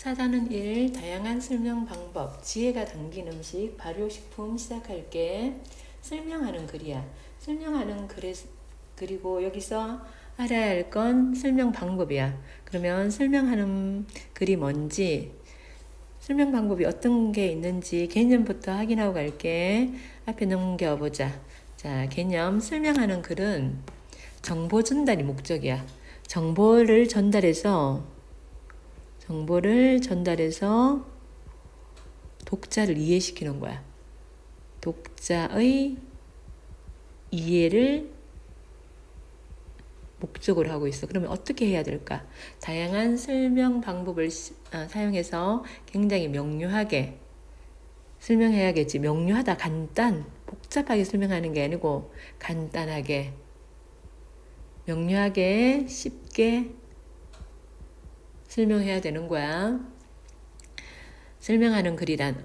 4단은 1. 다양한 설명 방법, 지혜가 담긴 음식, 발효식품 시작할게. 설명하는 글이야. 설명하는 글에, 그리고 여기서 알아야 할 건 설명 방법이야. 그러면 설명하는 글이 뭔지, 설명 방법이 어떤 게 있는지 개념부터 확인하고 갈게. 앞에 넘겨보자. 자, 개념. 설명하는 글은 정보 전달이 목적이야. 정보를 전달해서 독자를 이해시키는 거야. 독자의 이해를 목적으로 하고 있어. 그러면 어떻게 해야 될까? 다양한 설명 방법을 사용해서 굉장히 명료하게 설명해야겠지. 명료하다, 복잡하게 설명하는 게 아니고 간단하게, 명료하게, 쉽게 설명해야 되는 거야. 설명하는 글이란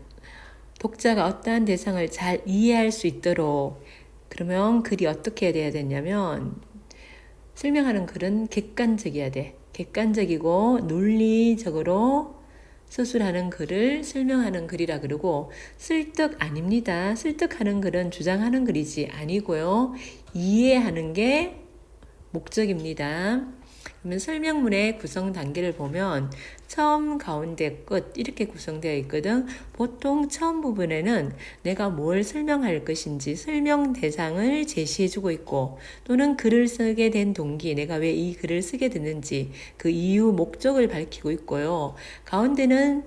독자가 어떠한 대상을 잘 이해할 수 있도록, 그러면 글이 어떻게 돼야 되냐면 설명하는 글은 객관적이어야 돼. 객관적이고 논리적으로 서술하는 글을 설명하는 글이라 그러고, 설득 아닙니다. 설득하는 글은 주장하는 글이지 아니고요. 이해하는 게 목적입니다. 그러면 설명문의 구성 단계를 보면 처음, 가운데, 끝 이렇게 구성되어 있거든. 보통 처음 부분에는 내가 뭘 설명할 것인지 설명 대상을 제시해주고 있고, 또는 글을 쓰게 된 동기, 내가 왜 이 글을 쓰게 됐는지 그 이유, 목적을 밝히고 있고요. 가운데는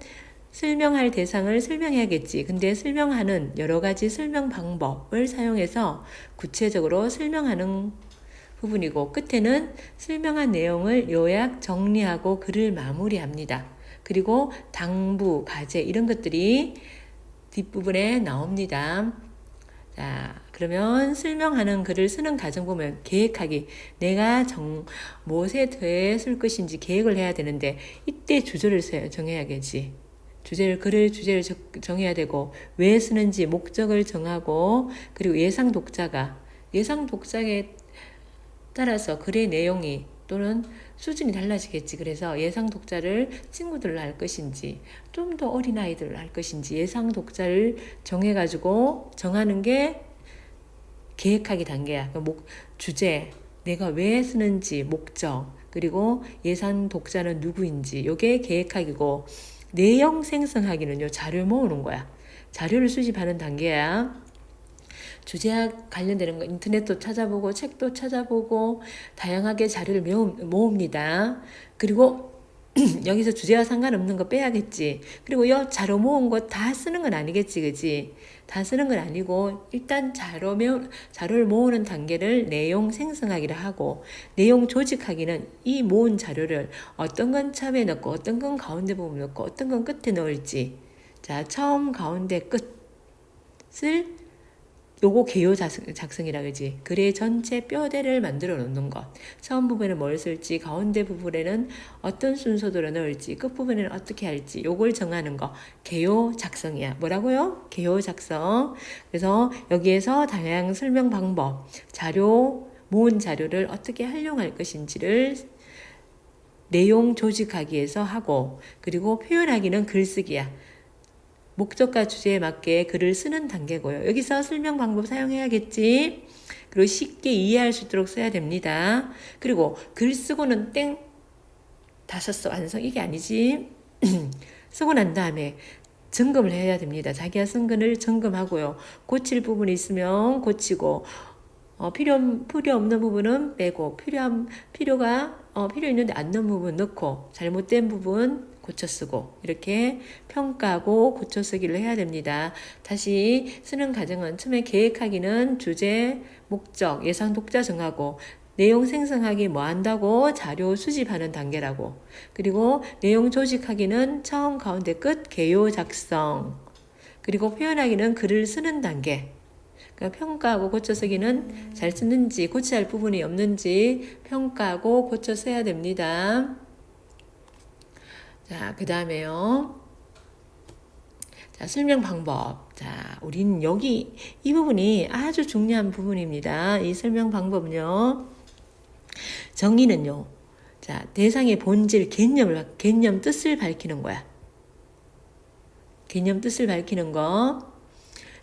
설명할 대상을 설명해야겠지. 근데 설명하는 여러 가지 설명 방법을 사용해서 구체적으로 설명하는 부분이고, 끝에는 설명한 내용을 요약 정리하고 글을 마무리합니다. 그리고 당부, 과제 이런 것들이 뒷부분에 나옵니다. 자, 그러면 설명하는 글을 쓰는 과정 보면 계획하기, 내가 무엇에 대해 쓸 것인지 계획을 해야 되는데 이때 주제를 정해야겠지. 글을 주제를 정해야 되고, 왜 쓰는지 목적을 정하고, 그리고 예상 독자에 따라서 글의 내용이 또는 수준이 달라지겠지. 그래서 예상 독자를 친구들로 할 것인지 좀 더 어린아이들로 할 것인지 예상 독자를 정하는 게 계획하기 단계야. 주제, 내가 왜 쓰는지, 목적, 그리고 예상 독자는 누구인지, 요게 계획하기고, 내용 생성하기는요, 자료 모으는 거야. 자료를 수집하는 단계야. 주제와 관련되는 거 인터넷도 찾아보고 책도 찾아보고 다양하게 자료를 모읍니다. 그리고 여기서 주제와 상관없는 거 빼야겠지. 그리고 이 자료 모은 거 다 쓰는 건 아니겠지, 그지? 다 쓰는 건 아니고 일단 자료를 모으는 단계를 내용 생성하기를 하고, 내용 조직하기는 이 모은 자료를 어떤 건 처음에 넣고 어떤 건 가운데 부분 넣고 어떤 건 끝에 넣을지, 자, 처음, 가운데, 끝을 요거 개요 작성이라 그러지. 글의 전체 뼈대를 만들어 놓는 것. 처음 부분에 뭘 쓸지, 가운데 부분에는 어떤 순서대로 넣을지, 끝 부분에는 어떻게 할지, 요걸 정하는 거. 개요 작성이야. 뭐라고요? 개요 작성. 그래서 여기에서 다양한 설명 방법, 모은 자료를 어떻게 활용할 것인지를 내용 조직하기 위해서 하고, 그리고 표현하기는 글쓰기야. 목적과 주제에 맞게 글을 쓰는 단계고요. 여기서 설명 방법 사용해야겠지. 그리고 쉽게 이해할 수 있도록 써야 됩니다. 그리고 글 쓰고는 다 썼어, 완성, 이게 아니지. 쓰고 난 다음에 점검을 해야 됩니다. 자기가 쓴 글을 점검하고요. 고칠 부분이 있으면 고치고, 필요 없는 부분은 빼고, 필요 있는데 안 넣은 부분 넣고, 잘못된 부분 고쳐 쓰고, 이렇게 평가하고 고쳐 쓰기를 해야 됩니다. 다시 쓰는 과정은 처음에 계획하기는 주제, 목적, 예상 독자 정하고, 내용 생성하기 뭐 한다고? 자료 수집하는 단계라고. 그리고 내용 조직하기는 처음, 가운데, 끝, 개요 작성. 그리고 표현하기는 글을 쓰는 단계. 그러니까 평가하고 고쳐 쓰기는 잘 쓰는지, 고쳐야 할 부분이 없는지 평가하고 고쳐 써야 됩니다. 자, 그 다음에요. 자, 설명 방법. 자, 우리는 여기 이 부분이 아주 중요한 부분입니다. 이 설명 방법은요. 정의는요. 자, 대상의 본질, 개념 뜻을 밝히는 거야. 개념 뜻을 밝히는 거.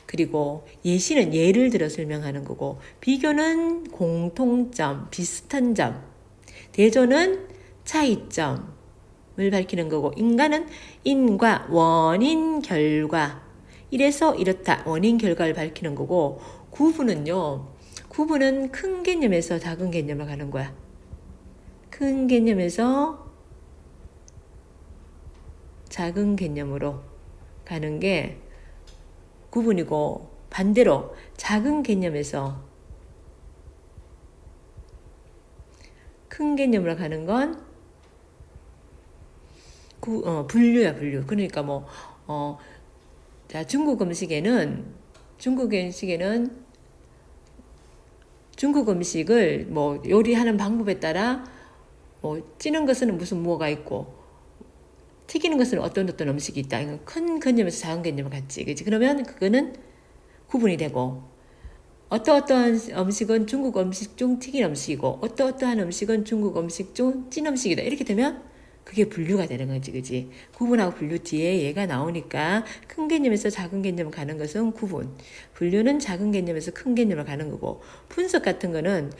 그리고 예시는 예를 들어 설명하는 거고, 비교는 공통점, 비슷한 점, 대조는 차이점을 밝히는 거고, 인과는 인과, 원인, 결과. 이래서 이렇다. 원인, 결과를 밝히는 거고, 구분은요. 구분은 큰 개념에서 작은 개념을 가는 거야. 큰 개념에서 작은 개념으로 가는 게 구분이고, 반대로 작은 개념에서 큰 개념으로 가는 건 분류야, 분류. 그러니까 자, 중국 음식을 요리하는 방법에 따라 찌는 것은 무슨 뭐가 있고, 튀기는 것은 어떤 음식이 있다. 이건 큰 개념에서 작은 개념을 갖지. 그치? 그러면 그거는 구분이 되고, 어떠한 음식은 중국 음식 중 튀긴 음식이고, 어떠한 음식은 중국 음식 중 찐 음식이다. 이렇게 되면 그게 분류가 되는 거지, 그지? 구분하고 분류 뒤에 얘가 나오니까 큰 개념에서 작은 개념을 가는 것은 구분. 분류는 작은 개념에서 큰 개념을 가는 거고, 분석 같은 거는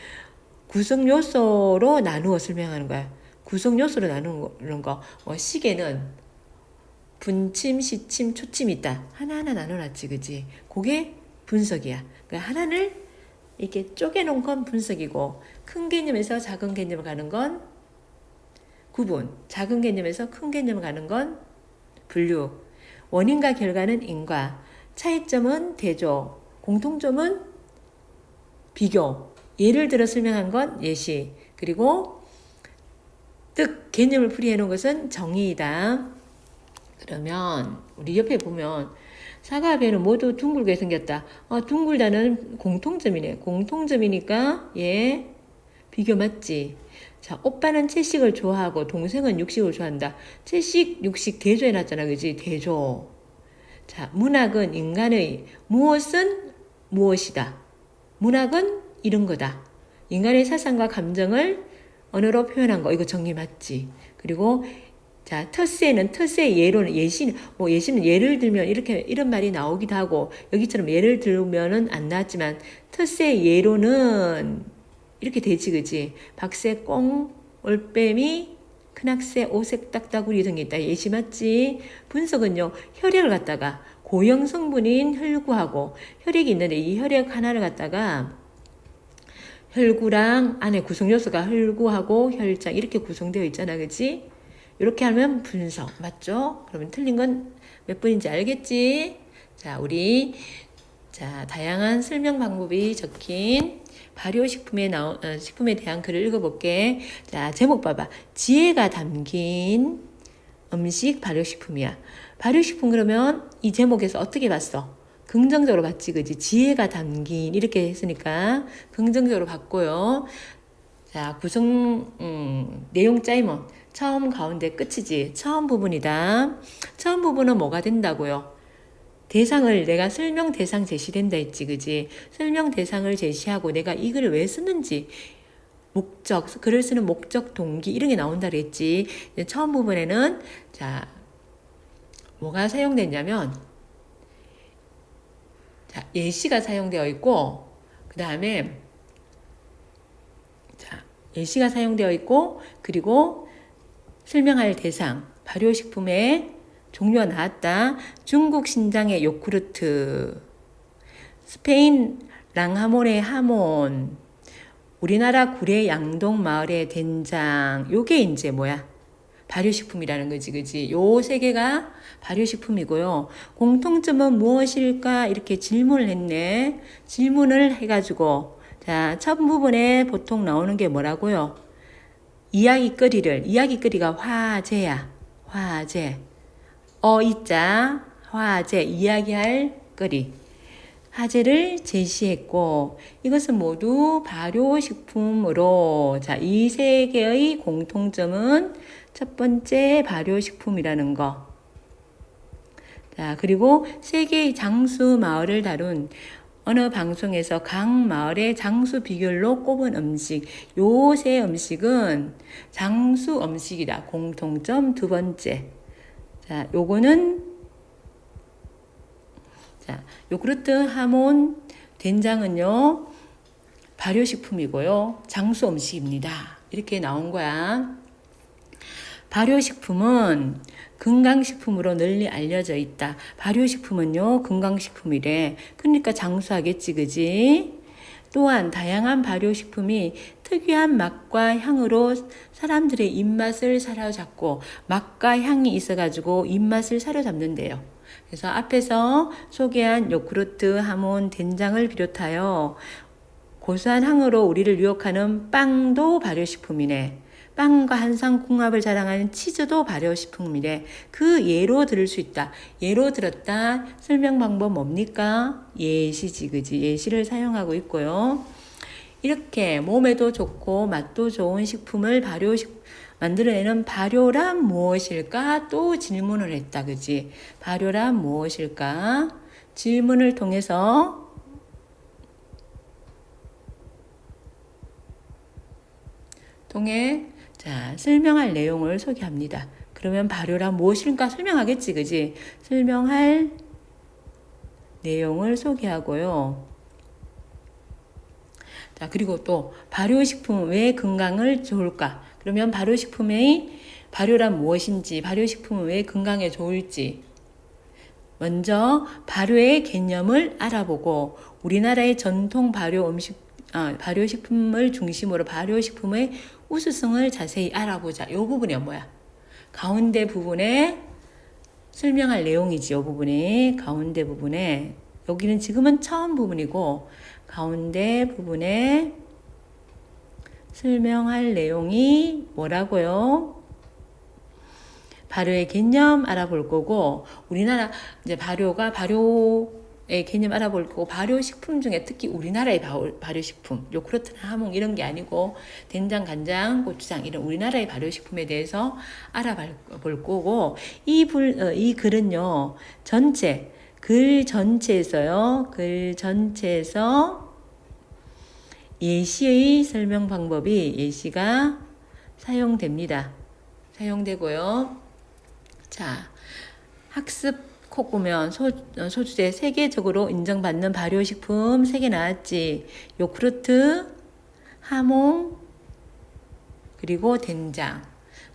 구성 요소로 나누어 설명하는 거야. 구성 요소로 나누는 거. 시계는 분침, 시침, 초침이 있다. 하나하나 나눠놨지, 그지? 그게 분석이야. 그러니까 하나를 이렇게 쪼개놓은 건 분석이고, 큰 개념에서 작은 개념을 가는 건 구분, 작은 개념에서 큰 개념을 가는 건 분류, 원인과 결과는 인과, 차이점은 대조, 공통점은 비교, 예를 들어 설명한 건 예시, 그리고 뜻, 개념을 풀이해 놓은 것은 정의이다. 그러면 우리 옆에 보면 사과와 배는 모두 둥글게 생겼다. 둥글다는 공통점이네. 공통점이니까 얘 비교 맞지? 자, 오빠는 채식을 좋아하고 동생은 육식을 좋아한다. 채식, 육식 대조해놨잖아. 그지? 대조. 자, 문학은 인간의 무엇은 무엇이다. 문학은 이런 거다. 인간의 사상과 감정을 언어로 표현한 거. 이거 정리 맞지? 그리고 자, 텃세의 예로는 예시는 예를 들면 이런 말이 나오기도 하고, 여기처럼 예를 들면은 안 나왔지만, 텃세의 예로는 이렇게 되지, 그지? 박새 꽁, 올빼미, 큰악새, 오색 딱따구리 등이 있다. 예시 맞지? 분석은요, 혈액을 갖다가 고형 성분인 혈구하고 혈액이 있는데 이 혈액 하나를 갖다가 혈구랑 안에 구성 요소가 혈구하고 혈장 이렇게 구성되어 있잖아, 그지? 이렇게 하면 분석 맞죠? 그러면 틀린 건 몇 번인지 알겠지? 자, 다양한 설명 방법이 적힌 발효식품에 식품에 대한 글을 읽어볼게. 자, 제목 봐봐. 지혜가 담긴 음식 발효식품이야. 발효식품 그러면 이 제목에서 어떻게 봤어? 긍정적으로 봤지, 그지? 지혜가 담긴 이렇게 했으니까 긍정적으로 봤고요. 자, 내용 짜임은 처음, 가운데, 끝이지. 처음 부분이다. 처음 부분은 뭐가 된다고요? 내가 설명 대상 제시된다 했지, 그지? 설명 대상을 제시하고 내가 이 글을 왜 쓰는지, 글을 쓰는 목적, 동기, 이런 게 나온다 그랬지. 처음 부분에는, 자, 뭐가 사용됐냐면, 자, 예시가 사용되어 있고, 그 다음에, 자, 예시가 사용되어 있고, 그리고 설명할 대상, 발효식품의 종류가 나왔다. 중국 신장의 요구르트, 스페인 랑하몬의 하몬, 우리나라 구례 양동 마을의 된장. 요게 이제 뭐야? 발효식품이라는 거지, 그지? 요 세 개가 발효식품이고요. 공통점은 무엇일까? 이렇게 질문을 했네. 질문을 해가지고, 자, 첫 부분에 보통 나오는 게 뭐라고요? 이야기거리가 화제야. 화제. 이자, 화제, 이야기할 거리. 화제를 제시했고, 이것은 모두 발효식품으로, 자, 이 세 개의 공통점은 첫 번째 발효식품이라는 거. 자, 그리고 세 개의 장수 마을을 다룬 어느 방송에서 각 마을의 장수 비결로 꼽은 음식. 요 세 음식은 장수 음식이다. 공통점 두 번째. 자, 요거는 자, 요구르트, 하몬, 된장은요, 발효식품이고요. 장수 음식입니다. 이렇게 나온 거야. 발효식품은 건강식품으로 널리 알려져 있다. 발효식품은요, 건강식품이래. 그러니까 장수하겠지, 그지? 또한 다양한 발효식품이 특유한 맛과 향으로 사람들의 입맛을 사로잡고 맛과 향이 있어가지고 입맛을 사로잡는데요. 그래서 앞에서 소개한 요구르트, 하몬, 된장을 비롯하여 고소한 향으로 우리를 유혹하는 빵도 발효식품이네. 빵과 한상궁합을 자랑하는 치즈도 발효식품이래. 그 예로 들을 수 있다. 예로 들었다. 설명 방법 뭡니까? 예시지, 그지? 예시를 사용하고 있고요. 이렇게 몸에도 좋고 맛도 좋은 식품을 만들어내는 발효란 무엇일까? 또 질문을 했다, 그지? 발효란 무엇일까? 질문을 통해서 자, 설명할 내용을 소개합니다. 그러면 발효란 무엇일까 설명하겠지, 그지? 설명할 내용을 소개하고요. 자, 그리고 또 발효식품은 왜 건강을 좋을까? 그러면 발효란 무엇인지, 발효식품은 왜 건강에 좋을지. 먼저 발효의 개념을 알아보고 우리나라의 전통 발효식품을 중심으로 발효식품의 우수성을 자세히 알아보자. 이 부분이 뭐야? 가운데 부분에 설명할 내용이지. 이 부분이 가운데 부분에 여기는 지금은 처음 부분이고 가운데 부분에 설명할 내용이 뭐라고요? 발효의 개념 알아볼 거고 우리나라 이제 발효의 개념 알아볼 거고 발효식품 중에 특히 우리나라의 발효식품 요구르트나 하몽 이런 게 아니고 된장, 간장, 고추장 이런 우리나라의 발효식품에 대해서 알아볼 거고 이 글은요 글 전체에서 예시의 설명 방법이 예시가 사용되고요. 자, 학습 콕 보면 소주제 세계적으로 인정받는 발효식품 3개 나왔지. 요구르트, 하몽, 그리고 된장.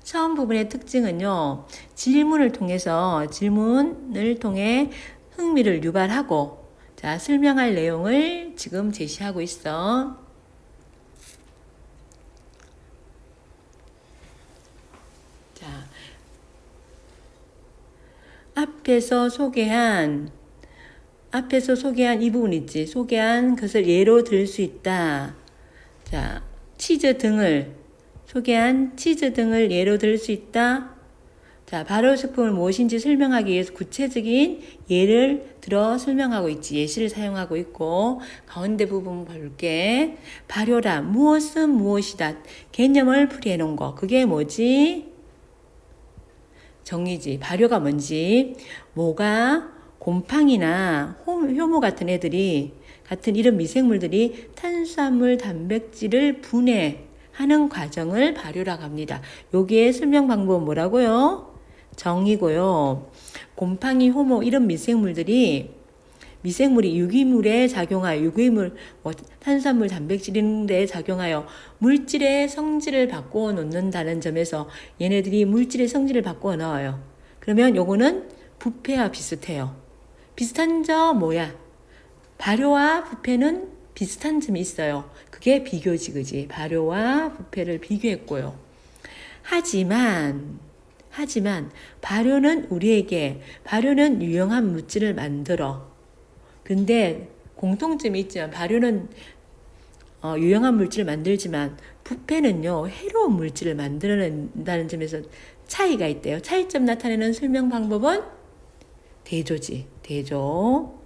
처음 부분의 특징은요. 질문을 통해 흥미를 유발하고 자, 설명할 내용을 지금 제시하고 있어. 자, 앞에서 소개한 이 부분 있지. 소개한 것을 예로 들 수 있다. 자, 소개한 치즈 등을 예로 들 수 있다. 자, 발효식품을 무엇인지 설명하기 위해서 구체적인 예를 들어 설명하고 있지. 예시를 사용하고 있고 가운데 부분 볼게. 발효란 무엇은 무엇이다. 개념을 풀이해 놓은 거. 그게 뭐지? 정의지. 발효가 뭔지. 뭐가 곰팡이나 효모 같은 이런 미생물들이 탄수화물, 단백질을 분해하는 과정을 발효라고 합니다. 여기에 설명 방법은 뭐라고요? 정이고요. 곰팡이, 효모 이런 미생물이 유기물에 작용하여 탄수화물, 단백질에 작용하여 물질의 성질을 바꾸어 놓는다는 점에서 얘네들이 물질의 성질을 바꾸어 넣어요. 그러면 요거는 부패와 비슷해요. 비슷한 점 뭐야? 발효와 부패는 비슷한 점이 있어요. 그게 비교지, 그지? 발효와 부패를 비교했고요. 하지만 발효는 유용한 물질을 만들어. 근데 공통점이 있지만 발효는 유용한 물질을 만들지만 부패는요 해로운 물질을 만들어낸다는 점에서 차이가 있대요. 차이점 나타내는 설명 방법은 대조지. 대조.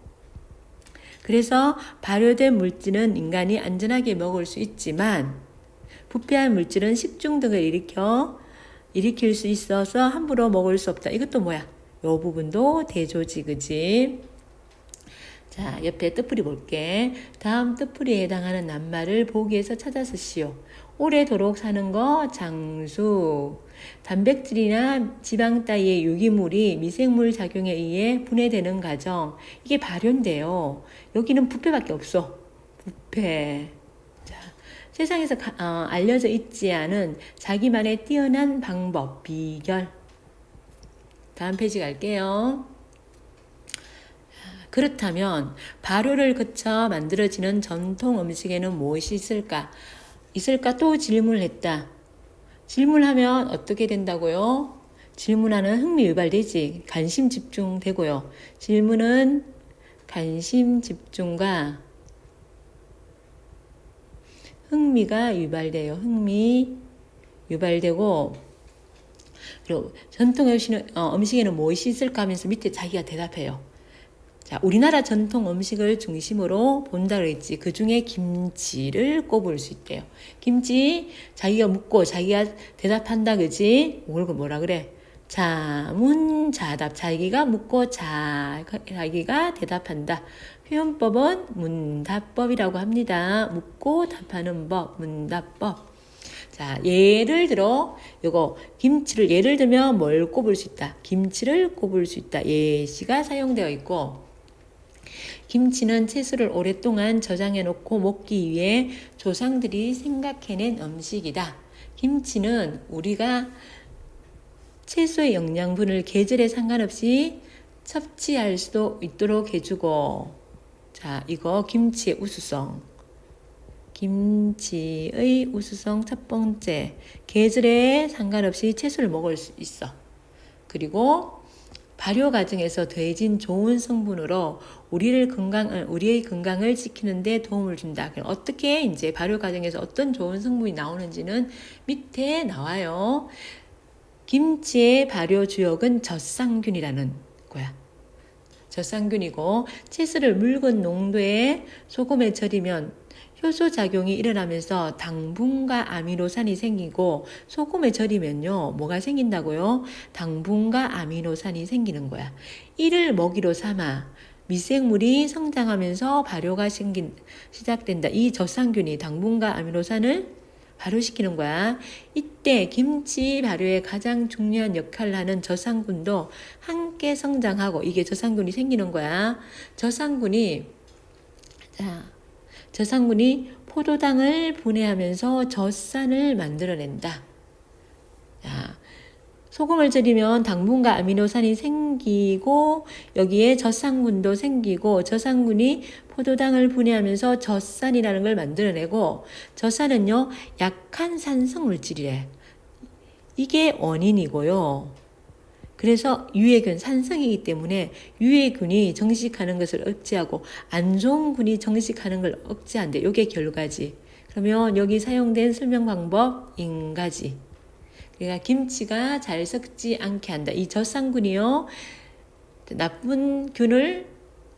그래서 발효된 물질은 인간이 안전하게 먹을 수 있지만 부패한 물질은 식중독을 일으킬 수 있어서 함부로 먹을 수 없다. 이것도 뭐야? 요 부분도 대조지, 그지? 자, 옆에 뜻풀이 볼게. 다음 뜻풀이에 해당하는 낱말을 보기에서 찾아 쓰시오. 오래도록 사는 거 장수. 단백질이나 지방 따위의 유기물이 미생물 작용에 의해 분해되는 과정. 이게 발효인데요. 여기는 부패밖에 없어. 부패. 자, 세상에서 알려져 있지 않은 자기만의 뛰어난 방법, 비결. 다음 페이지 갈게요. 그렇다면 발효를 거쳐 만들어지는 전통 음식에는 무엇이 있을까? 또 질문을 했다. 질문하면 어떻게 된다고요? 질문하는 흥미 유발되지. 관심 집중되고요. 질문은 관심 집중과 흥미가 유발돼요. 흥미 유발되고, 그리고 전통 음식에는 무엇이 있을까 하면서 밑에 자기가 대답해요. 자, 우리나라 전통 음식을 중심으로 본다 그랬지. 그 중에 김치를 꼽을 수 있대요. 김치, 자기가 묻고 자기가 대답한다, 그지? 뭐라 그래? 자문자답. 자기가 묻고 자기가 대답한다. 표현법은 문답법이라고 합니다. 묻고 답하는 법, 문답법. 자, 예를 들어, 요거, 김치를 예를 들면 뭘 꼽을 수 있다? 김치를 꼽을 수 있다. 예시가 사용되어 있고, 김치는 채소를 오랫동안 저장해 놓고 먹기 위해 조상들이 생각해낸 음식이다. 김치는 우리가 채소의 영양분을 계절에 상관없이 섭취할 수 있도록 해주고, 자, 이거 김치의 우수성. 김치의 우수성 첫 번째, 계절에 상관없이 채소를 먹을 수 있어. 그리고 발효 과정에서 더해진 좋은 성분으로 우리의 건강을 지키는 데 도움을 준다. 그럼 어떻게 이제 발효 과정에서 어떤 좋은 성분이 나오는지는 밑에 나와요. 김치의 발효 주역은 젖상균이라는 거야. 젖상균이고, 채소를 묽은 농도의 소금에 절이면 효소작용이 일어나면서 당분과 아미노산이 생기고, 소금에 절이면요, 뭐가 생긴다고요? 당분과 아미노산이 생기는 거야. 이를 먹이로 삼아 미생물이 성장하면서 발효가 시작된다. 이 젖상균이 당분과 아미노산을 발효시키는 거야. 이때 김치 발효에 가장 중요한 역할을 하는 젖상균도 함께 성장하고, 이게 젖상균이 생기는 거야. 젖상균이 포도당을 분해하면서 젖산을 만들어낸다. 자, 소금을 절이면 당분과 아미노산이 생기고, 여기에 젖상균도 생기고, 젖상균이 포도당을 분해하면서 젖산이라는 걸 만들어내고, 젖산은요, 약한 산성 물질이래. 이게 원인이고요. 그래서 유해균, 산성이기 때문에 유해균이 정식하는 것을 억제하고 안 좋은 균이 정식하는 걸 억제한대. 이게 결과지. 그러면 여기 사용된 설명 방법 인가지. 그러니까 김치가 잘 썩지 않게 한다. 이 젖상균이요, 나쁜 균을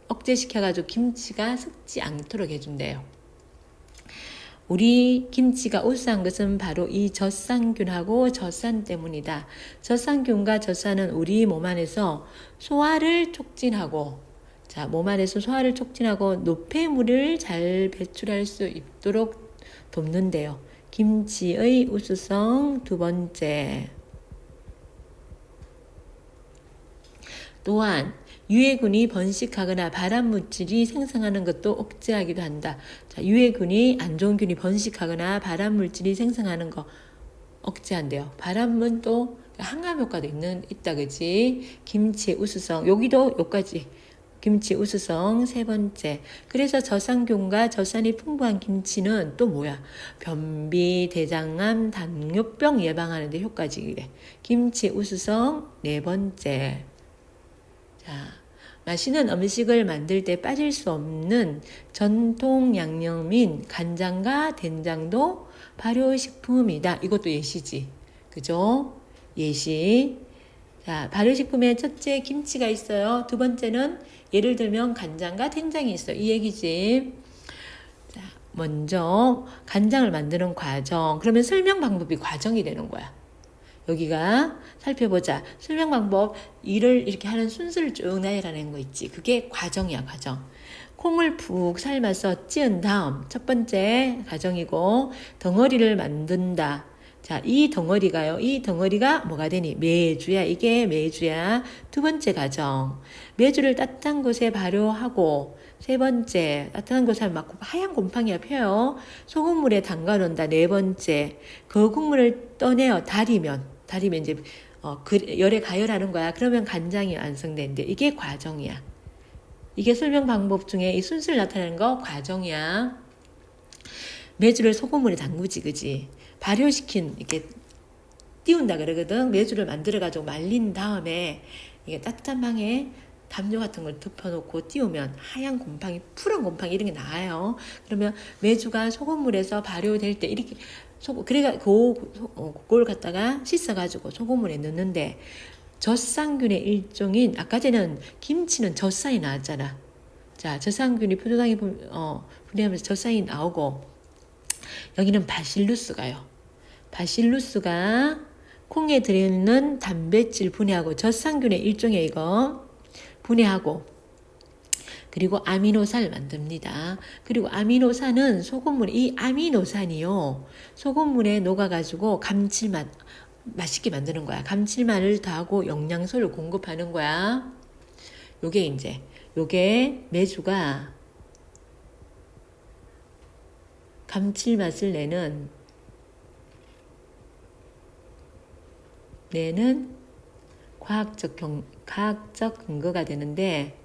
억제시켜가지고 김치가 썩지 않도록 해준대요. 우리 김치가 우수한 것은 바로 이 젖상균하고 젖산 때문이다. 젖상균과 젖산은 우리 몸 안에서 소화를 촉진하고, 자, 몸 안에서 소화를 촉진하고 노폐물을 잘 배출할 수 있도록 돕는데요. 김치의 우수성 두 번째. 또한 유해균이 번식하거나 발암물질이 생성하는 것도 억제하기도 한다. 자, 유해균이, 안 좋은 균이 번식하거나 발암물질이 생성하는 거 억제한대요. 발암은 또 항암 효과도 있다, 그지? 김치의 우수성, 여기도 여기까지. 김치 우수성 세 번째. 그래서 젖상균과 젖산이 풍부한 김치는 또 뭐야? 변비, 대장암, 당뇨병 예방하는 데 효과적이래. 김치 우수성 네 번째. 자, 맛있는 음식을 만들 때 빠질 수 없는 전통 양념인 간장과 된장도 발효식품이다. 이것도 예시지. 그죠? 예시. 자, 발효식품에 첫째 김치가 있어요. 두 번째는 예를 들면 간장과 된장이 있어. 이 얘기지. 자, 먼저 간장을 만드는 과정. 그러면 설명 방법이 과정이 되는 거야. 여기가 살펴보자. 설명 방법 일을 이렇게 하는 순서를 쭉 나열하는 거 있지. 그게 과정이야, 과정. 콩을 푹 삶아서 찌은 다음 첫 번째 과정이고 덩어리를 만든다. 자, 이 덩어리가요. 이 덩어리가 뭐가 되니? 메주야. 이게 메주야. 두 번째 과정. 메주를 따뜻한 곳에 발효하고 세 번째, 따뜻한 곳에 막 하얀 곰팡이가 펴요. 소금물에 담가 놓는다. 네 번째, 그 국물을 떠내어 달이면 이제 열에 가열하는 거야. 그러면 간장이 완성되는데 이게 과정이야. 이게 설명 방법 중에 이 순수를 나타내는 거 과정이야. 메주를 소금물에 담그지, 그지? 발효시킨, 이렇게 띄운다 그러거든. 메주를 만들어가지고 말린 다음에 이게 따뜻한 방에 담요 같은 걸 덮어놓고 띄우면 하얀 곰팡이, 푸른 곰팡이 이런 게 나와요. 그러면 메주가 소금물에서 발효될 때 이렇게 그래가 그걸 갖다가 씻어가지고 소금물에 넣는데 젖상균의 일종인 아까 전에는 김치는 젖산이 나왔잖아. 자, 젖상균이 표조당에 분해하면서 젖산이 나오고 여기는 바실루스가요. 바실루스가 콩에 들어있는 단백질 분해하고 젖상균의 일종의 이거 분해하고 그리고 아미노산을 만듭니다. 그리고 아미노산은 이 아미노산이요. 소금물에 녹아가지고 감칠맛, 맛있게 만드는 거야. 감칠맛을 더하고 영양소를 공급하는 거야. 요게 메주가 감칠맛을 내는 과학적 근거가 되는데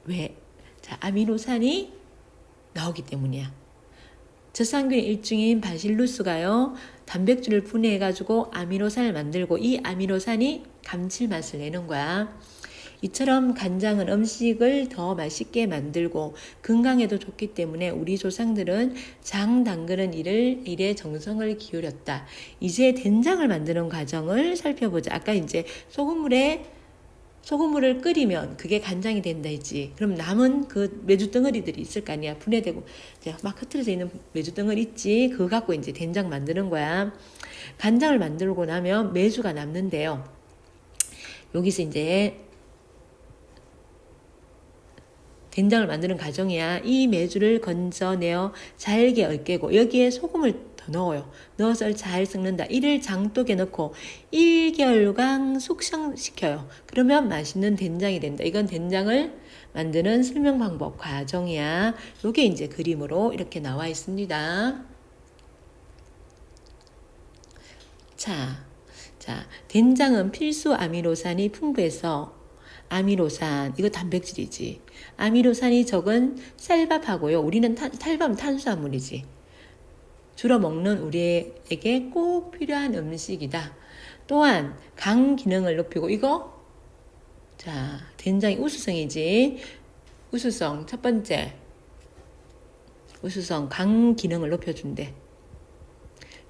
왜? 자, 아미노산이 나오기 때문이야. 젖상균의 일종인 바실루스가요, 단백질을 분해해가지고 아미노산을 만들고 이 아미노산이 감칠맛을 내는 거야. 이처럼 간장은 음식을 더 맛있게 만들고 건강에도 좋기 때문에 우리 조상들은 장 담그는 일에 정성을 기울였다. 이제 된장을 만드는 과정을 살펴보자. 아까 이제 소금물을 끓이면 그게 간장이 된다 했지. 그럼 남은 그 메주 덩어리들이 있을 거 아니야. 분해되고 이제 막 흩어져 있는 메주 덩어리 있지. 그거 갖고 이제 된장 만드는 거야. 간장을 만들고 나면 메주가 남는데요. 여기서 이제 된장을 만드는 과정이야. 이 메주를 건져내어 잘게 으깨고 여기에 소금을 더 넣어요. 넣어서 잘 섞는다. 이를 장독에 넣고 1개월간 숙성시켜요. 그러면 맛있는 된장이 된다. 이건 된장을 만드는 설명 방법 과정이야. 요게 이제 그림으로 이렇게 나와 있습니다. 자, 된장은 필수 아미노산이 풍부해서 아미노산, 이거 단백질이지. 아미노산이 적은 쌀밥하고요. 우리는 쌀밥은 탄수화물이지. 주로 먹는 우리에게 꼭 필요한 음식이다. 또한 간 기능을 높이고 자, 된장이 우수성이지. 우수성 첫 번째. 우수성 간 기능을 높여준대.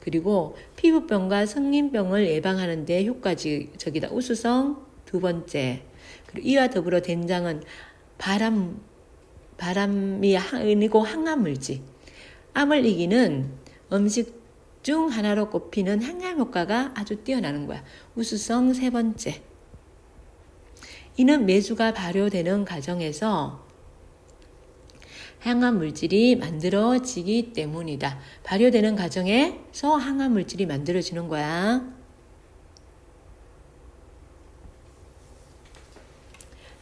그리고 피부병과 성인병을 예방하는 데 효과적이다. 우수성 두 번째. 그리고 이와 더불어 된장은 바람이 아니고 항암물질. 암을 이기는 음식 중 하나로 꼽히는 항암 효과가 아주 뛰어나는 거야. 우수성 세 번째. 이는 메주가 발효되는 과정에서 항암 물질이 만들어지기 때문이다. 발효되는 과정에서 항암 물질이 만들어지는 거야.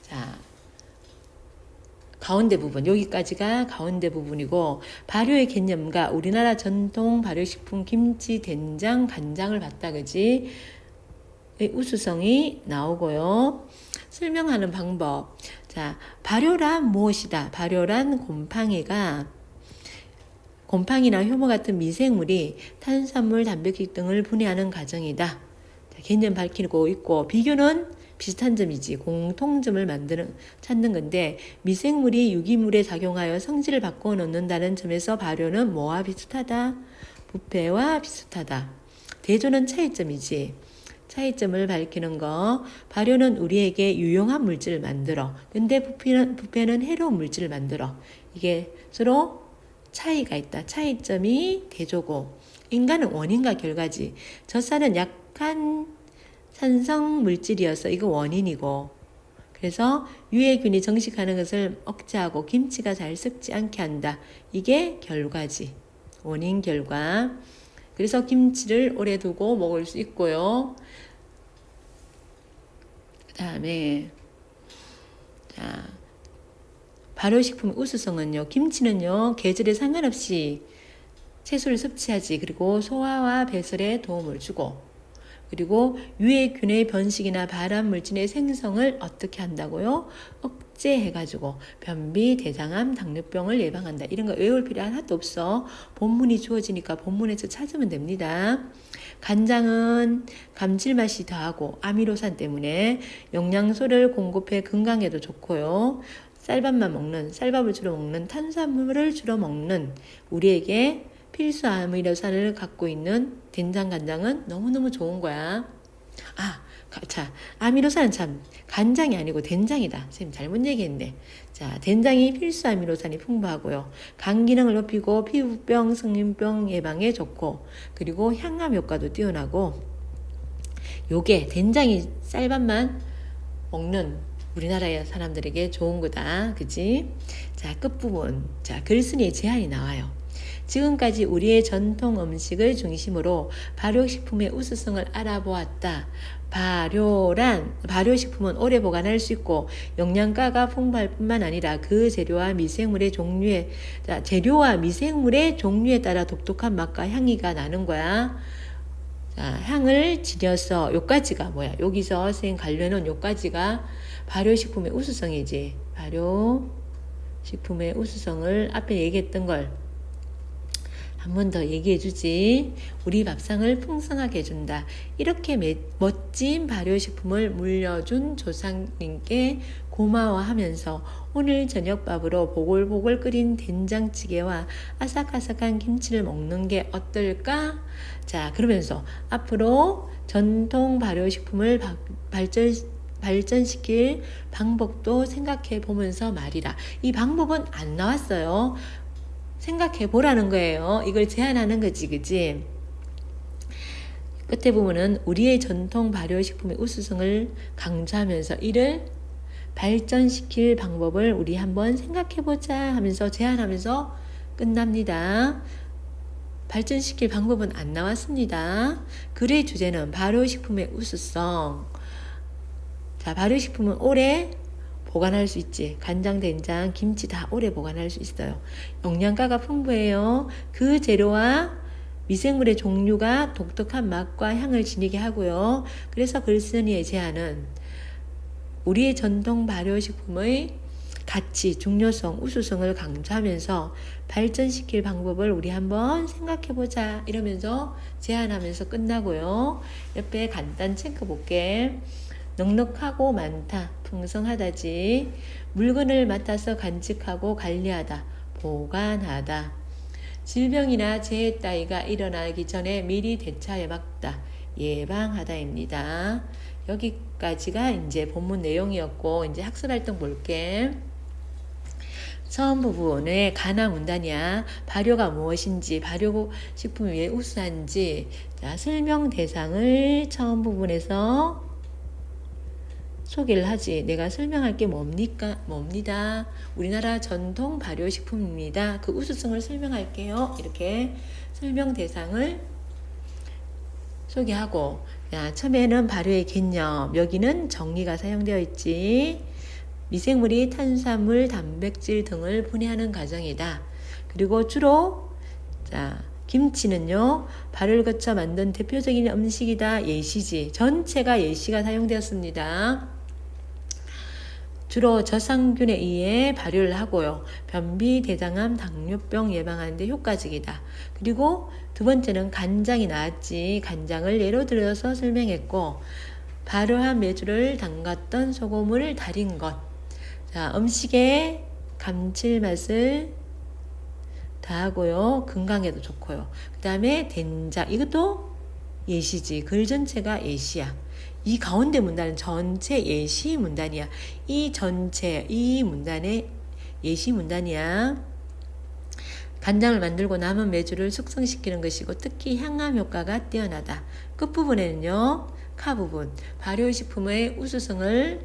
자, 가운데 부분, 여기까지가 가운데 부분이고 발효의 개념과 우리나라 전통 발효식품 김치, 된장, 간장을 봤다 그지? 우수성이 나오고요. 설명하는 방법. 자, 발효란 무엇이다? 발효란 곰팡이나 효모 같은 미생물이 탄수화물, 단백질 등을 분해하는 과정이다. 자, 개념 밝히고 있고 비교는 비슷한 점이지. 공통점을 찾는 건데 미생물이 유기물에 작용하여 성질을 바꿔 놓는다는 점에서 발효는 뭐와 비슷하다? 부패와 비슷하다. 대조는 차이점이지. 차이점을 밝히는 거. 발효는 우리에게 유용한 물질을 만들어. 근데 부패는 해로운 물질을 만들어. 이게 서로 차이가 있다. 차이점이 대조고 인간은 원인과 결과지. 젖산은 약한 약한 산성 물질이어서 이거 원인이고, 그래서 유해균이 정식하는 것을 억제하고 김치가 잘 썩지 않게 한다. 이게 결과지. 원인 결과. 그래서 김치를 오래 두고 먹을 수 있고요. 그 다음에 자, 발효식품의 우수성은요. 김치는요. 계절에 상관없이 채소를 섭취하지. 그리고 소화와 배설에 도움을 주고, 그리고 유해균의 번식이나 발암물질의 생성을 어떻게 한다고요? 억제해가지고 변비, 대장암, 당뇨병을 예방한다. 이런 거 외울 필요 하나도 없어. 본문이 주어지니까 본문에서 찾으면 됩니다. 간장은 감칠맛이 더하고 아미노산 때문에 영양소를 공급해 건강에도 좋고요. 쌀밥을 주로 먹는 탄수화물을 주로 먹는 우리에게 필수 아미노산을 갖고 있는 된장 간장은 너무너무 좋은 거야. 아미노산은 참 간장이 아니고 된장이다. 선생님 잘못 얘기했네. 자, 된장이 필수 아미노산이 풍부하고요. 간 기능을 높이고 피부병, 성인병 예방에 좋고, 그리고 향암 효과도 뛰어나고, 요게 된장이 쌀밥만 먹는 우리나라의 사람들에게 좋은 거다. 그치? 자, 끝부분. 자, 글쓴이의 제안이 나와요. 지금까지 우리의 전통 음식을 중심으로 발효식품의 우수성을 알아보았다. 발효식품은 오래 보관할 수 있고 영양가가 풍부할 뿐만 아니라 그 재료와 미생물의 종류에 따라 독특한 맛과 향기가 나는 거야. 자, 향을 지녀서 요까지가 뭐야? 여기서 선생님 관련은 요까지가 발효식품의 우수성이지. 발효식품의 우수성을 앞에 얘기했던 걸 한 번 더 얘기해 주지. 우리 밥상을 풍성하게 해준다. 이렇게 멋진 발효식품을 물려준 조상님께 고마워하면서 오늘 저녁밥으로 보글보글 끓인 된장찌개와 아삭아삭한 김치를 먹는 게 어떨까? 자, 그러면서 앞으로 전통 발효식품을 발전시킬 방법도 생각해 보면서 말이라. 이 방법은 안 나왔어요. 생각해 보라는 거예요. 이걸 제안하는 거지, 그치? 끝에 보면은 우리의 전통 발효식품의 우수성을 강조하면서 이를 발전시킬 방법을 우리 한번 생각해 보자 하면서 제안하면서 끝납니다. 발전시킬 방법은 안 나왔습니다. 글의 주제는 발효식품의 우수성. 자, 발효식품은 오래 보관할 수 있지. 간장, 된장, 김치 다 오래 보관할 수 있어요. 영양가가 풍부해요. 그 재료와 미생물의 종류가 독특한 맛과 향을 지니게 하고요. 그래서 글쓴이의 제안은 우리의 전통 발효식품의 가치, 중요성, 우수성을 강조하면서 발전시킬 방법을 우리 한번 생각해보자 이러면서 제안하면서 끝나고요. 옆에 간단 체크 볼게. 넉넉하고 많다, 풍성하다지. 물건을 맡아서 간직하고 관리하다, 보관하다. 질병이나 재해 따위가 일어나기 전에 미리 대처해 막다, 예방하다입니다. 여기까지가 이제 본문 내용이었고, 이제 학습활동 볼게. 처음 부분에 가나 문단이야. 발효가 무엇인지, 발효식품이 왜 우수한지, 자, 설명 대상을 처음 부분에서 소개를 하지. 내가 설명할 게 뭡니다. 우리나라 전통 발효식품입니다. 그 우수성을 설명할게요. 이렇게 설명 대상을 소개하고, 야, 처음에는 발효의 개념, 여기는 정의가 사용되어 있지. 미생물이 탄수화물, 단백질 등을 분해하는 과정이다. 그리고 주로 김치는요, 발효를 거쳐 만든 대표적인 음식이다. 예시지. 전체가 예시가 사용되었습니다. 주로 저상균에 의해 발효를 하고요. 변비, 대장암, 당뇨병 예방하는 데 효과적이다. 그리고 두 번째는 간장이 나왔지. 간장을 예로 들어서 설명했고, 발효한 메주를 담갔던 소금을 달인 것. 자, 음식에 감칠맛을 다하고요. 건강에도 좋고요. 그 다음에 된장. 이것도 예시지. 글 전체가 예시야. 이 가운데 문단은 전체 예시 문단이야. 이 문단의 예시 문단이야. 간장을 만들고 남은 메주를 숙성시키는 것이고 특히 향암 효과가 뛰어나다. 끝부분에는요, 카 부분, 발효식품의 우수성을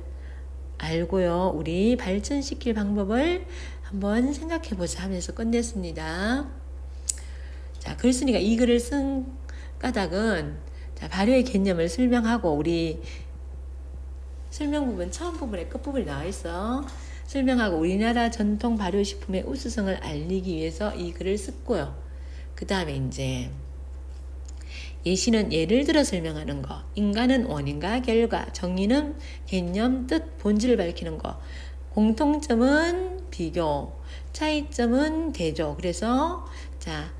알고요, 우리 발전시킬 방법을 한번 생각해보자 하면서 끝냈습니다. 자, 글쓴이가 이 글을 쓴 까닭은, 자, 발효의 개념을 설명하고, 우리 설명 부분, 처음 부분에 끝부분이 나와 있어. 설명하고 우리나라 전통 발효식품의 우수성을 알리기 위해서 이 글을 썼고요. 그 다음에 이제 예시는 예를 들어 설명하는 거, 인간은 원인과 결과, 정의는 개념, 뜻, 본질을 밝히는 거, 공통점은 비교, 차이점은 대조. 그래서 자,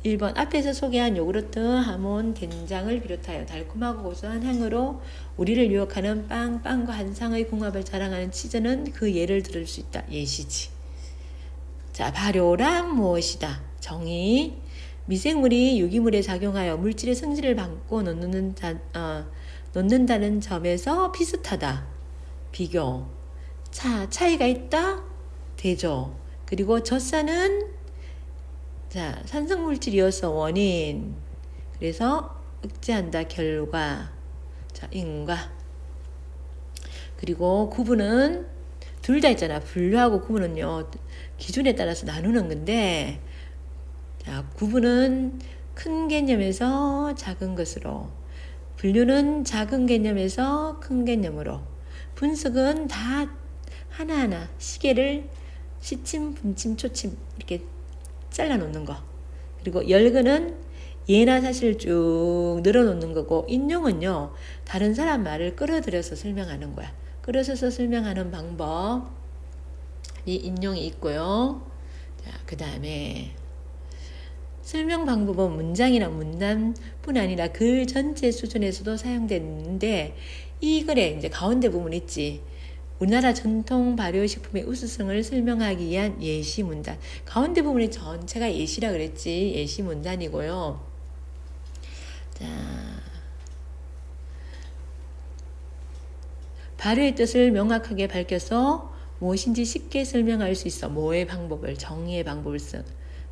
1번 앞에서 소개한 요구르트, 하몬, 된장을 비롯하여 달콤하고 고소한 향으로 우리를 유혹하는 빵과 한상의 궁합을 자랑하는 치즈는 그 예를 들을 수 있다. 예시지. 자, 발효란 무엇이다? 정의. 미생물이 유기물에 작용하여 물질의 성질을 바꿔 놓는다는 점에서 비슷하다. 비교. 차이가 있다. 대조. 그리고 젖산은 자, 산성물질이어서 원인. 그래서 억제한다. 결과. 자, 인과. 그리고 구분은 둘 다 있잖아. 분류하고 구분은요, 기준에 따라서 나누는 건데, 자, 구분은 큰 개념에서 작은 것으로, 분류는 작은 개념에서 큰 개념으로, 분석은 다 하나하나 시계를 시침, 분침, 초침 이렇게 잘라놓는 거. 그리고 열근은 예나 사실을 쭉 늘어놓는 거고, 인용은요, 다른 사람 말을 끌어들여서 설명하는 거야. 끌어서 설명하는 방법이 인용이 있고요. 자, 그 다음에 설명 방법은 문장이나 문단뿐 아니라 글 전체 수준에서도 사용되는데, 이 글에 이제 가운데 부분 있지. 우리나라 전통 발효식품의 우수성을 설명하기 위한 예시 문단. 가운데 부분이 전체가 예시라 그랬지. 예시 문단이고요. 자, 발효의 뜻을 명확하게 밝혀서 무엇인지 쉽게 설명할 수 있어. 뭐의 방법을, 정의의 방법을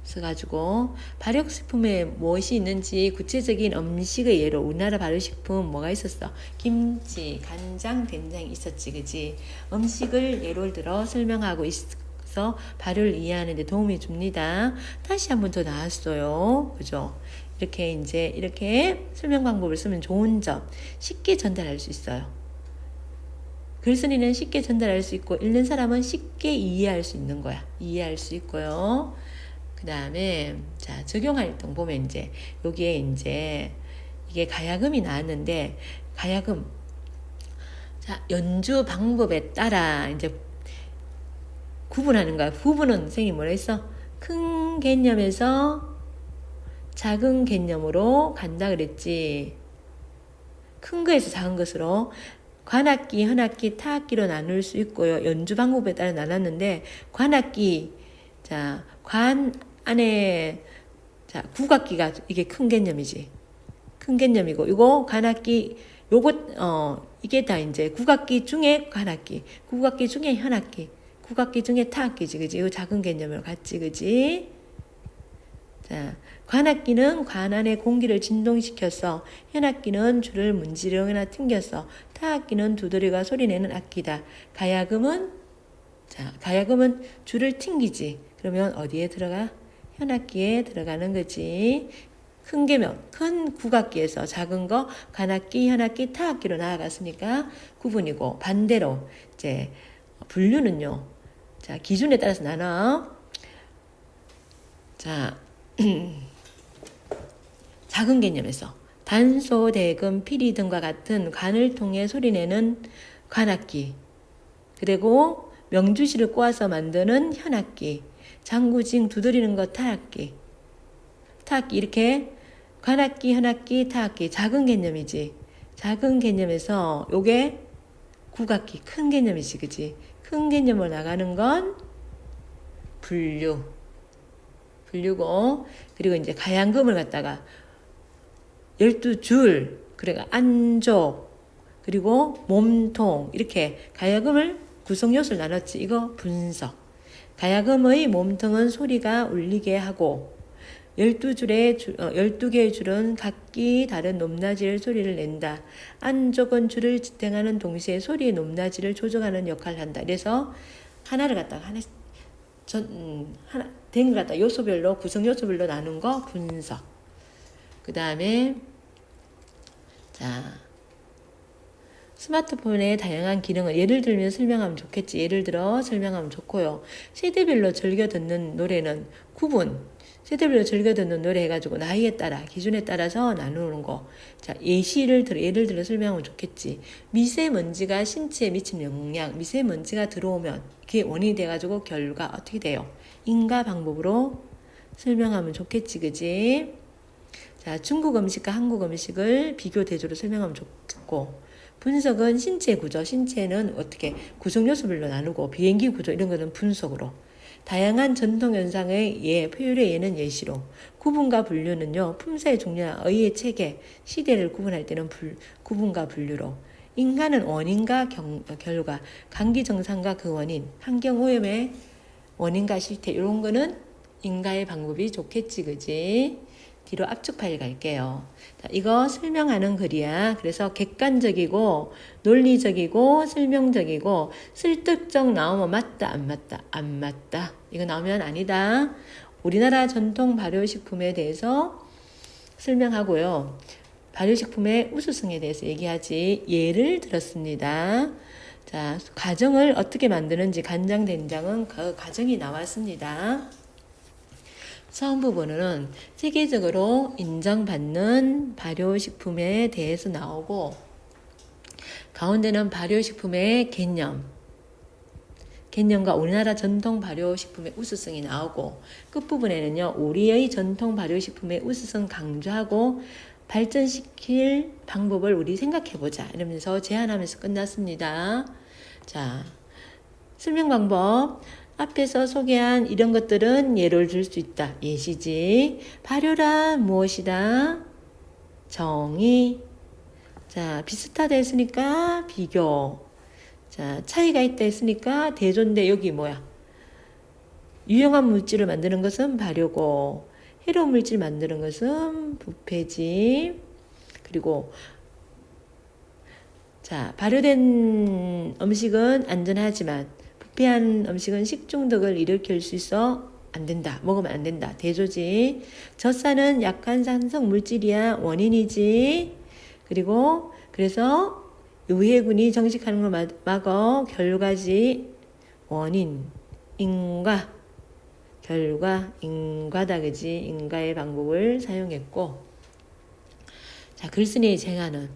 써가지고 발효식품에 무엇이 있는지 구체적인 음식의 예로 우리나라 발효식품 뭐가 있었어? 김치, 간장, 된장이 있었지, 그지? 음식을 예를 들어 설명하고 있어 발효를 이해하는 데 도움이 줍니다. 다시 한번 더 나왔어요, 그죠? 이렇게 설명 방법을 쓰면 좋은 점, 쉽게 전달할 수 있어요. 글쓴이는 쉽게 전달할 수 있고, 읽는 사람은 쉽게 이해할 수 있는 거야. 이해할 수 있고요. 그 다음에, 자, 적용활동 보면 이제, 여기에 이제, 이게 가야금이 나왔는데, 가야금. 자, 연주 방법에 따라 이제 구분하는 거야. 구분은 선생님이 뭐라 했어? 큰 개념에서 작은 개념으로 간다 그랬지. 큰 거에서 작은 것으로. 관악기, 현악기, 타악기로 나눌 수 있고요. 연주 방법에 따라 나눴는데, 관악기, 자, 관 안에, 자, 국악기가 이게 큰 개념이지. 큰 개념이고, 이거 관악기, 이게 다 이제 국악기 중에 관악기, 국악기 중에 현악기, 국악기 중에 타악기지, 그지? 이거 작은 개념으로 같지, 그지? 자, 관악기는 관 안에 공기를 진동시켜서, 현악기는 줄을 문지르거나 튕겨서, 타악기는 두드리가 소리내는 악기다. 가야금은 줄을 튕기지. 그러면 어디에 들어가? 현악기에 들어가는 거지. 큰 개념, 큰 국악기에서 작은 거 관악기, 현악기, 타악기로 나아갔으니까 구분이고, 반대로 이제 분류는요. 자, 기준에 따라서 나눠. 자, 작은 개념에서 단소, 대금, 피리 등과 같은 관을 통해 소리내는 관악기, 그리고 명주실을 꼬아서 만드는 현악기, 장구징 두드리는 것 타악기, 이렇게 관악기, 현악기, 타악기, 작은 개념이지. 작은 개념에서 요게 국악기, 큰 개념이지, 그지? 큰 개념으로 나가는 건 분류고, 그리고 이제 가양금을 갖다가 12줄, 그러니까 안족, 그리고 몸통, 이렇게 가야금을 구성 요소를 나눴지. 이거 분석. 가야금의 몸통은 소리가 울리게 하고, 12개의 줄은 각기 다른 높낮이의 소리를 낸다. 안쪽은 줄을 지탱하는 동시에 소리의 높낮이를 조정하는 역할을 한다. 그래서 하나를 갖다가 된 걸 갖다가 요소별로, 구성 요소별로 나눈 거 분석. 그 다음에, 자, 스마트폰의 다양한 기능을 예를 들면 설명하면 좋겠지. 예를 들어 설명하면 좋고요. 세대별로 즐겨 듣는 노래는 세대별로 즐겨 듣는 노래 해가지고 나이에 따라, 기준에 따라서 나누는 거. 자, 예를 들어 설명하면 좋겠지. 미세먼지가 신체에 미치는 영향, 미세먼지가 들어오면 그게 원인이 돼가지고 결과 어떻게 돼요? 인가 방법으로 설명하면 좋겠지, 그지? 자, 중국 음식과 한국 음식을 비교 대조로 설명하면 좋고, 분석은 신체 구조, 신체는 어떻게 구성 요소별로 나누고, 비행기 구조 이런 거는 분석으로, 다양한 전통 현상의 표율의 예는 예시로, 구분과 분류는요, 품사의 종류나 의의 체계, 시대를 구분할 때는 구분과 분류로, 인간은 원인과 결과, 감기 증상과 그 원인, 환경 오염의 원인과 실태 이런 거는 인가의 방법이 좋겠지, 그지? 뒤로 압축 파일 갈게요. 자, 이거 설명하는 글이야. 그래서 객관적이고 논리적이고 설명적이고 설득적 나오면 맞다 안 맞다 안 맞다 이거 나오면 아니다. 우리나라 전통 발효식품에 대해서 설명하고요. 발효식품의 우수성에 대해서 얘기하지. 예를 들었습니다. 자, 과정을 어떻게 만드는지 간장 된장은 그 과정이 나왔습니다. 처음 부분은 세계적으로 인정받는 발효식품에 대해서 나오고, 가운데는 발효식품의 개념과 우리나라 전통 발효식품의 우수성이 나오고, 끝부분에는요, 우리의 전통 발효식품의 우수성 강조하고 발전시킬 방법을 우리 생각해보자 이러면서 제안하면서 끝났습니다. 자, 설명 방법. 앞에서 소개한 이런 것들은 예를 들 수 있다. 예시지. 발효란 무엇이다? 정의. 자, 비슷하다 했으니까 비교. 자, 차이가 있다 했으니까 대조인데 여기 뭐야? 유용한 물질을 만드는 것은 발효고, 해로운 물질 만드는 것은 부패지. 그리고 자, 발효된 음식은 안전하지만 부패한 음식은 식중독을 일으킬 수 있어 안 된다. 먹으면 안 된다. 대조지. 젖산은 약한 산성 물질이야. 원인이지. 그리고 그래서 유해군이 정식하는 걸 막어. 결과지. 원인. 인과. 결과. 인과다. 그지? 인과의 방법을 사용했고. 자, 글쓴이의 쟁하는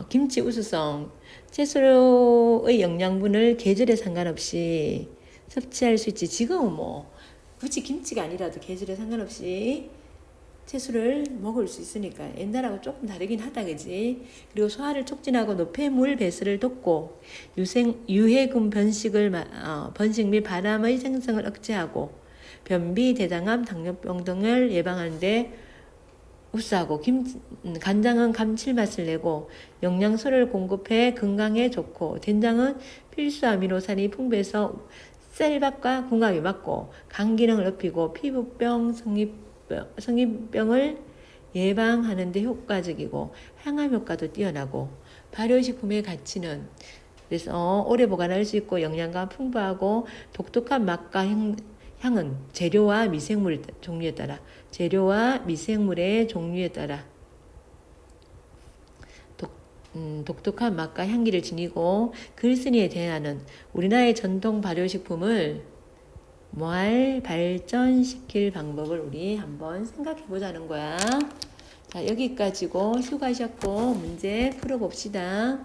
김치 우수성. 채소의 영양분을 계절에 상관없이 섭취할 수 있지. 지금은 뭐 굳이 김치가 아니라도 계절에 상관없이 채소를 먹을 수 있으니까 옛날하고 조금 다르긴 하다, 그지? 그리고 소화를 촉진하고 노폐물 배설을 돕고 유해균 번식 및 바람의 생성을 억제하고 변비, 대장암, 당뇨병 등을 예방하는데 우수하고, 간장은 감칠맛을 내고 영양소를 공급해 건강에 좋고, 된장은 필수 아미노산이 풍부해서 셀밥과 궁합이 맞고 간 기능을 높이고 피부병, 성인병을 예방하는 데 효과적이고 항암 효과도 뛰어나고, 발효식품의 가치는 그래서 오래 보관할 수 있고 영양가 풍부하고 독특한 맛과 향은 재료와 미생물의 종류에 따라 독특한 맛과 향기를 지니고, 글쓴이에 대한 우리나라의 전통 발효식품을 발전시킬 방법을 우리 한번 생각해 보자는 거야. 자, 여기까지고 수고하셨고 문제 풀어봅시다.